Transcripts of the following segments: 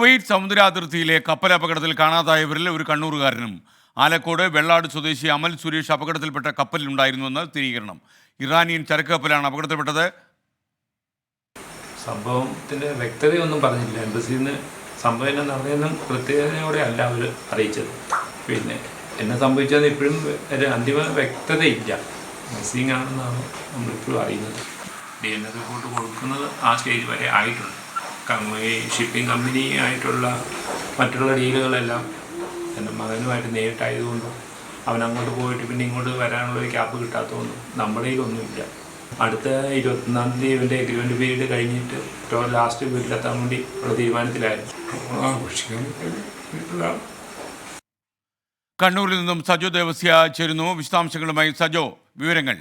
Kuwait സമുദ്രാതിർത്തിയിലെ കപ്പലപകടത്തിൽ കാണാതായവരിൽ ഒരു കണ്ണൂറുകാരനും ആലക്കോട് വെള്ളാട് സ്വദേശി അമൽ സുരേഷ് അപകടത്തിൽപ്പെട്ട കപ്പലിലുണ്ടായിരുന്നുവെന്ന് സ്ഥിരീകരണം. ഇറാനിയൻ ചരക്ക് കപ്പലാണ് അപകടത്തിൽപ്പെട്ടത്. സംഭവത്തിൻ്റെ വ്യക്തതയൊന്നും പറഞ്ഞില്ല. എംബസിയിൽ നിന്ന് സംഭവം എന്നെ നടന്നതെന്നും കൃത്യതയോടെ അല്ല അവർ അറിയിച്ചത്. പിന്നെ എന്നെ സംഭവിച്ചതെന്ന് ഇപ്പോഴും ഒരു അന്തിമ വ്യക്തതയില്ല. മിസ്സിംഗ് ആണെന്നാണ് നമ്മളിപ്പോഴും അറിയുന്നത്. DNA റിപ്പോർട്ട് കൊടുക്കുന്നത് ആ സ്റ്റേജ് വരെ ആയിട്ടുണ്ട്. ഈ ഷിപ്പിംഗ് കമ്പനി ആയിട്ടുള്ള മറ്റുള്ള ഡീലുകളെല്ലാം എൻ്റെ മകനുമായിട്ട് നേരിട്ടായതുകൊണ്ടും അവൻ അങ്ങോട്ട് പോയിട്ട് പിന്നെ ഇങ്ങോട്ട് വരാനുള്ളൊരു ക്യാപ്പ് കിട്ടാത്തതുകൊണ്ടും നമ്മുടെ കയ്യിലൊന്നുമില്ല. അടുത്ത 21-ാം തീയതി ഇവൻ്റെ എഗ്രിമെൻറ്റ് പീരീഡ് കഴിഞ്ഞിട്ട് ലാസ്റ്റ് വീട്ടിലെത്താൻ വേണ്ടി ഉള്ള തീരുമാനത്തിലായിരുന്നു. കണ്ണൂരിൽ നിന്നും സജോ ദേവസ്യ ചേരുന്നു. വിശദാംശങ്ങളുമായി സജോ, വിവരങ്ങൾ.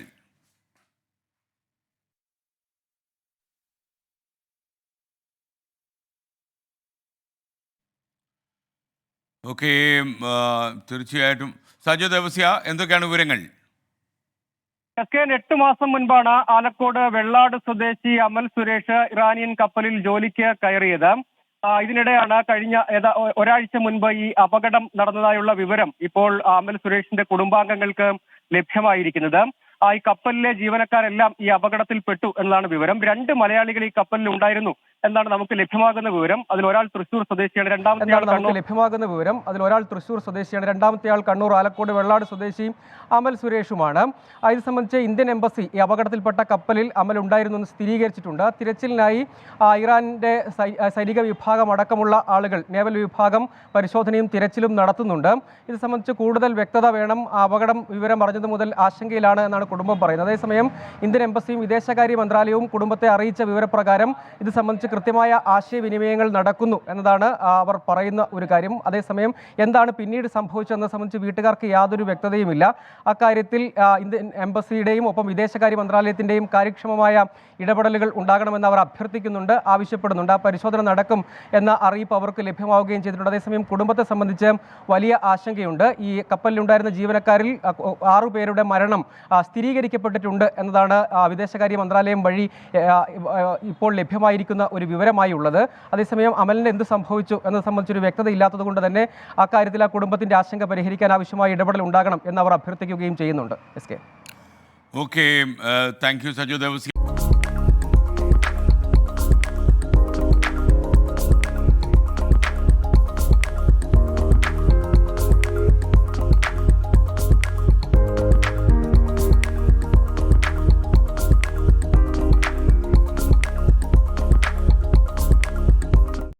ഓക്കെ, തീർച്ചയായിട്ടും സജോ ദേവസ്യ, എന്തൊക്കെയാണ് വിവരങ്ങൾ? 8 മാസം മുൻപാണ് ആലക്കോട് വെള്ളാട് സ്വദേശി അമൽ സുരേഷ് ഇറാനിയൻ കപ്പലിൽ ജോലിക്ക് കയറിയത്. ഇതിനിടെയാണ് കഴിഞ്ഞ ഒരാഴ്ച മുൻപ് ഈ അപകടം നടന്നതായുള്ള വിവരം ഇപ്പോൾ അമൽ സുരേഷിന്റെ കുടുംബാംഗങ്ങൾക്ക് ലഭ്യമായിരിക്കുന്നത്. ഈ കപ്പലിലെ ജീവനക്കാരെല്ലാം ഈ അപകടത്തിൽപ്പെട്ടു എന്നതാണ് വിവരം. 2 മലയാളികൾ ഈ കപ്പലിൽ ഉണ്ടായിരുന്നു എന്നാണ് നമുക്ക് ലഭ്യമാകുന്ന വിവരം. അതിൽ ഒരാൾ തൃശൂർ സ്വദേശിയാണ്, രണ്ടാമത്തെ ആൾ കണ്ണൂർ ആലക്കോട് വെള്ളാട് സ്വദേശി അമൽ സുരേഷുമാണ്. ഇത് സംബന്ധിച്ച് ഇന്ത്യൻ എംബസി ഈ അപകടത്തിൽപ്പെട്ട കപ്പലിൽ അമൽ ഉണ്ടായിരുന്നു എന്ന് സ്ഥിരീകരിച്ചിട്ടുണ്ട്. തിരച്ചിലിനായി ഇറാന്റെ സൈനിക വിഭാഗം അടക്കമുള്ള ആളുകൾ, നേവൽ വിഭാഗം പരിശോധനയും തിരച്ചിലും നടത്തുന്നുണ്ട്. ഇത് സംബന്ധിച്ച് കൂടുതൽ വ്യക്തത വേണം. അപകടം വിവരം അറിഞ്ഞത് മുതൽ ആശങ്കയിലാണ് എന്നാണ് കുടുംബം പറയുന്നത്. അതേസമയം ഇന്ത്യൻ എംബസിയും വിദേശകാര്യ മന്ത്രാലയവും കുടുംബത്തെ അറിയിച്ച വിവരപ്രകാരം ഇത് സംബന്ധിച്ച് കൃത്യമായ ആശയവിനിമയങ്ങൾ നടക്കുന്നു എന്നതാണ് അവർ പറയുന്ന ഒരു കാര്യം. അതേസമയം എന്താണ് പിന്നീട് സംഭവിച്ചതെന്ന് സംബന്ധിച്ച് വീട്ടുകാർക്ക് യാതൊരു വ്യക്തതയുമില്ല. അക്കാര്യത്തിൽ ഇന്ത്യൻ എംബസിയുടെയും ഒപ്പം വിദേശകാര്യ മന്ത്രാലയത്തിൻ്റെയും കാര്യക്ഷമമായ ഇടപെടലുകൾ ഉണ്ടാകണമെന്ന് അവർ അഭ്യർത്ഥിക്കുന്നുണ്ട്, ആവശ്യപ്പെടുന്നുണ്ട്. ആ പരിശോധന നടക്കും എന്ന അറിയിപ്പ് അവർക്ക് ലഭ്യമാവുകയും ചെയ്തിട്ടുണ്ട്. അതേസമയം കുടുംബത്തെ സംബന്ധിച്ച് വലിയ ആശങ്കയുണ്ട്. ഈ കപ്പലിലുണ്ടായിരുന്ന ജീവനക്കാരിൽ 6 പേരുടെ മരണം സ്ഥിരീകരിക്കപ്പെട്ടിട്ടുണ്ട് എന്നതാണ് വിദേശകാര്യ മന്ത്രാലയം വഴി ഇപ്പോൾ ലഭ്യമായിരിക്കുന്ന ഒരു വിവരമായി ഉള്ളത്. അതേസമയം അമലിന് എന്ത് സംഭവിച്ചു എന്നത് സംബന്ധിച്ചൊരു വ്യക്തത ഇല്ലാത്തത് കൊണ്ട് തന്നെ അക്കാര്യത്തിൽ ആ കുടുംബത്തിന്റെ ആശങ്ക പരിഹരിക്കാൻ ആവശ്യമായ ഇടപെടൽ ഉണ്ടാകണം എന്ന് അവർ അഭ്യർത്ഥിക്കുകയും ചെയ്യുന്നുണ്ട്. Okay, thank you Sajo Devasya.